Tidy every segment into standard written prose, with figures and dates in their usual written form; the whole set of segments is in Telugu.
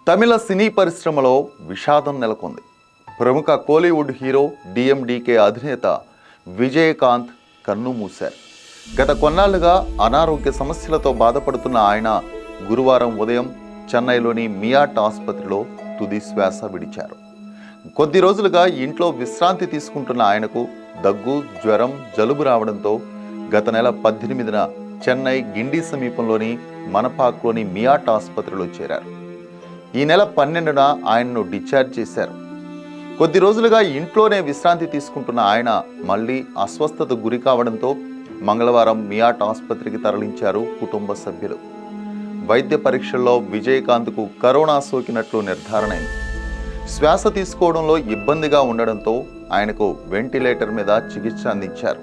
తమిళ సినీ పరిశ్రమలో విషాదం నెలకొంది. ప్రముఖ కోలీవుడ్ హీరో డిఎండికే అధినేత విజయకాంత్ కన్నుమూశారు. గత కొన్నాళ్లుగా అనారోగ్య సమస్యలతో బాధపడుతున్న ఆయన గురువారం ఉదయం చెన్నైలోని మియాట్ ఆసుపత్రిలో తుది శ్వాస విడిచారు. కొద్ది రోజులుగా ఇంట్లో విశ్రాంతి తీసుకుంటున్న ఆయనకు దగ్గు, జ్వరం, జలుబు రావడంతో గత నెల 18న చెన్నై గిండి సమీపంలోని మనపాక్లోని మియాట్ ఆసుపత్రిలో చేరారు. ఈ నెల 12న ఆయన్ను డిశ్చార్జ్ చేశారు. కొద్ది రోజులుగా ఇంట్లోనే విశ్రాంతి తీసుకుంటున్న ఆయన మళ్ళీ అస్వస్థత గురి కావడంతో మంగళవారం మియాట్ ఆసుపత్రికి తరలించారు కుటుంబ సభ్యులు. వైద్య పరీక్షల్లో విజయకాంత్కు కరోనా సోకినట్లు నిర్ధారణైంది. శ్వాస తీసుకోవడంలో ఇబ్బందిగా ఉండడంతో ఆయనకు వెంటిలేటర్ మీద చికిత్స అందించారు.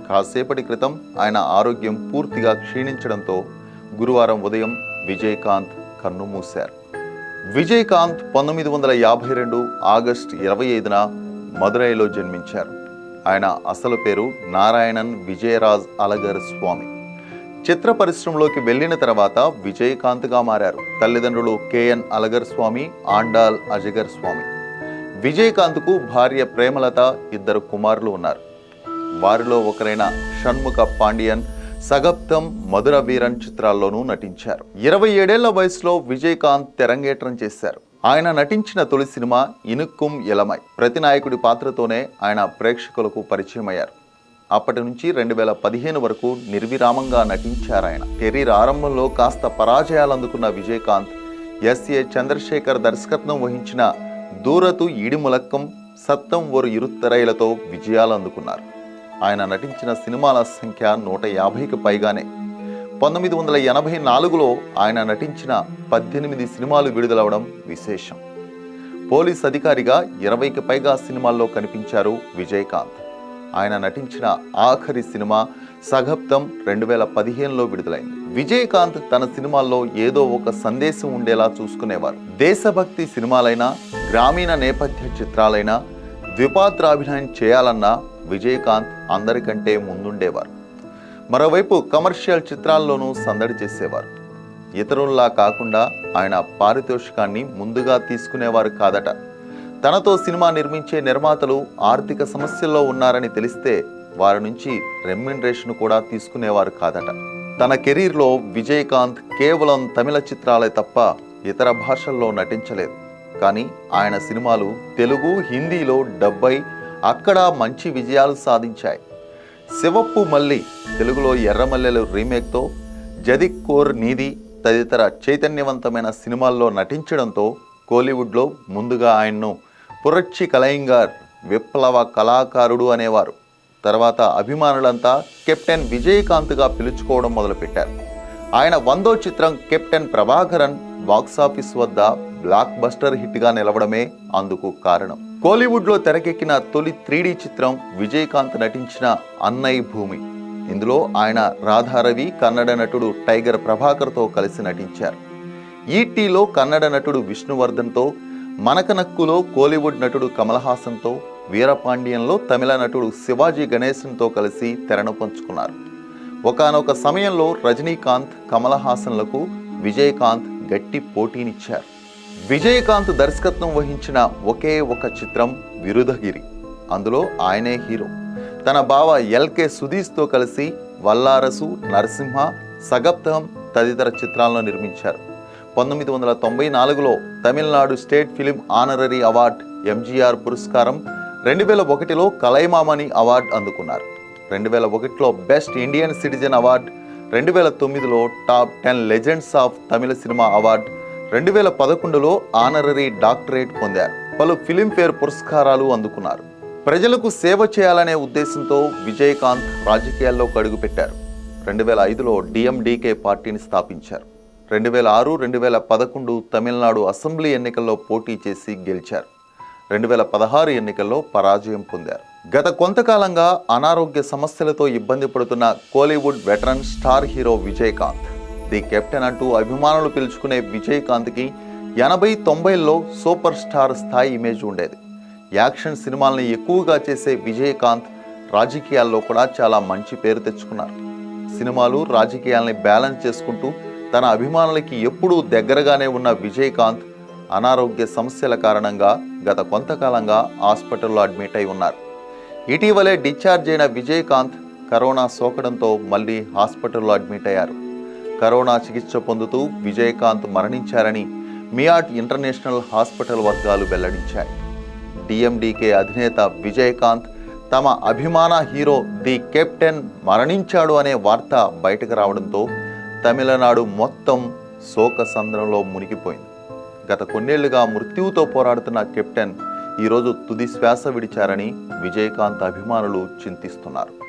కాసేపటి క్రితం ఆయన ఆరోగ్యం పూర్తిగా క్షీణించడంతో గురువారం ఉదయం విజయకాంత్ కన్నుమూశారు. విజయకాంత్ 1952 ఆగస్టు 25న మదురైలో జన్మించారు. ఆయన అసలు పేరు నారాయణన్ విజయరాజ్ అలగర్ స్వామి. చిత్ర పరిశ్రమలోకి వెళ్లిన తర్వాత విజయకాంత్గా మారారు. తల్లిదండ్రులు కేఎన్ అలగర్ స్వామి, ఆండాల్ అజగర్ స్వామి. విజయకాంత్కు భార్య ప్రేమలత, 2 కుమారులు ఉన్నారు. వారిలో ఒకరైన షణ్ముఖ పాండియన్ సగప్తం, మధుర వీరన్ చిత్రాల్లోనూ నటించారు. 27 వయసులో విజయకాంత్ తెరంగేట్రం చేశారు. ఆయన నటించిన తొలి సినిమా ఇనుక్కుం ఇలమై. ప్రతినాయకుడి పాత్రతోనే ఆయన ప్రేక్షకులకు పరిచయం అయ్యారు. అప్పటి నుంచి 2015 వరకు నిర్విరామంగా నటించారు. ఆయన కెరీర్ ఆరంభంలో కాస్త పరాజయాలు అందుకున్న విజయకాంత్ ఎస్ఏ చంద్రశేఖర్ దర్శకత్వం వహించిన దూరతు ఈడిములక్కం, సత్తం ఒరు ఇరుత్తరైలతో విజయాలు అందుకున్నారు. ఆయన నటించిన సినిమాల సంఖ్య 150కి పైగానే. 1984లో ఆయన నటించిన 18 సినిమాలు విడుదలవడం విశేషం. పోలీస్ అధికారిగా 20కి పైగా సినిమాల్లో కనిపించారు విజయకాంత్. ఆయన నటించిన ఆఖరి సినిమా సగప్తం 2015లో విడుదలైంది. విజయకాంత్ తన సినిమాల్లో ఏదో ఒక సందేశం ఉండేలా చూసుకునేవారు. దేశభక్తి సినిమాలైనా, గ్రామీణ నేపథ్య చిత్రాలైనా, ద్విపాత్రాభినయం చేయాలన్నా విజయకాంత్ అందరికంటే ముందుండేవారు. మరోవైపు కమర్షియల్ చిత్రాల్లోనూ సందడి చేసేవారు. ఇతరుల్లా కాకుండా ఆయన పారితోషికాన్ని ముందుగా తీసుకునేవారు కాదట. తనతో సినిమా నిర్మించే నిర్మాతలు ఆర్థిక సమస్యల్లో ఉన్నారని తెలిస్తే వారి నుంచి రెమ్యునరేషన్ కూడా తీసుకునేవారు కాదట. తన కెరీర్లో విజయకాంత్ కేవలం తమిళ చిత్రాలే తప్ప ఇతర భాషల్లో నటించలేదు. కానీ ఆయన సినిమాలు తెలుగు, హిందీలో డబ్బై అక్కడ మంచి విజయాలు సాధించాయి. శివప్పు మల్లి తెలుగులో ఎర్రమల్లెలు రీమేక్తో, జదిక్ కోర్ నీది తదితర చైతన్యవంతమైన సినిమాల్లో నటించడంతో కోలీవుడ్లో ముందుగా ఆయన్ను పురచ్చి కలయింగార్, విప్లవ కళాకారుడు అనేవారు. తర్వాత అభిమానులంతా కెప్టెన్ విజయకాంత్గా పిలుచుకోవడం మొదలుపెట్టారు. ఆయన 100వ చిత్రం కెప్టెన్ ప్రభాకరన్ బాక్సాఫీస్ వద్ద బ్లాక్ బస్టర్ హిట్గా నిలవడమే అందుకు కారణం. కోలీవుడ్లో తెరకెక్కిన తొలి 3D చిత్రం విజయకాంత్ నటించిన అన్నై భూమి. ఇందులో ఆయన రాధారవి, కన్నడ నటుడు టైగర్ ప్రభాకర్తో కలిసి నటించారు. ఈటీలో కన్నడ నటుడు విష్ణువర్ధన్తో, మనకనక్కులో కోలీవుడ్ నటుడు కమల్ హాసన్తో, వీరపాండియంలో తమిళ నటుడు శివాజీ గణేశన్తో కలిసి తెరను పంచుకున్నారు. ఒకానొక సమయంలో రజనీకాంత్, కమల్ హాసన్లకు విజయకాంత్ గట్టి పోటీనిచ్చారు. విజయకాంత్ దర్శకత్వం వహించిన ఒకే ఒక చిత్రం విరుధగిరి. అందులో ఆయనే హీరో. తన బావ ఎల్కే సుధీష్తో కలిసి వల్లారసు, నరసింహ, సగప్తం తదితర చిత్రాలను నిర్మించారు. 1994లో Tamil Nadu state film honorary award, MGR పురస్కారం, 2001లో కలైమామణి అవార్డు అందుకున్నారు. 2001లో బెస్ట్ ఇండియన్ సిటిజన్ అవార్డు, 2009లో top 10 legends of Tamil cinema award, 2011లో ఆనరరీ డాక్టరేట్ పొందారు. పలు ఫిలింఫేర్ పురస్కారాలు అందుకున్నారు. ప్రజలకు సేవ చేయాలనే ఉద్దేశంతో విజయకాంత్ రాజకీయాల్లోకి అడుగుపెట్టారు. 2005లో డిఎండికే పార్టీని స్థాపించారు. 2006, 2011 తమిళనాడు అసెంబ్లీ ఎన్నికల్లో పోటీ చేసి గెలిచారు. 2016 ఎన్నికల్లో పరాజయం పొందారు. గత కొంతకాలంగా అనారోగ్య సమస్యలతో ఇబ్బంది పడుతున్న Kollywood veteran star hero Vijayakanth. The captain అంటూ అభిమానులు పిలుచుకునే విజయకాంత్కి 80-90ల్లో సూపర్ స్టార్ స్థాయి ఇమేజ్ ఉండేది. యాక్షన్ సినిమాల్ని ఎక్కువగా చేసే విజయకాంత్ రాజకీయాల్లో కూడా చాలా మంచి పేరు తెచ్చుకున్నారు. సినిమాలు, రాజకీయాల్ని బ్యాలెన్స్ చేసుకుంటూ తన అభిమానులకి ఎప్పుడూ దగ్గరగానే ఉన్న విజయకాంత్ అనారోగ్య సమస్యల కారణంగా గత కొంతకాలంగా హాస్పిటల్లో అడ్మిట్ అయి ఉన్నారు. ఇటీవలే డిశ్చార్జ్ అయిన విజయకాంత్ కరోనా సోకడంతో మళ్ళీ హాస్పిటల్లో అడ్మిట్ అయ్యారు. కరోనా చికిత్స పొందుతూ విజయకాంత్ మరణించారని మియాట్ ఇంటర్నేషనల్ హాస్పిటల్ వర్గాలు వెల్లడించాయి. డిఎండికే అధినేత విజయకాంత్ తమ అభిమాన హీరో ది కెప్టెన్ మరణించాడు అనే వార్త బయటకు రావడంతో తమిళనాడు మొత్తం శోక సంద్రంలో మునిగిపోయింది. గత కొన్నేళ్లుగా మృత్యువుతో పోరాడుతున్న కెప్టెన్ ఈరోజు తుది శ్వాస విడిచారని విజయకాంత్ అభిమానులు చింతిస్తున్నారు.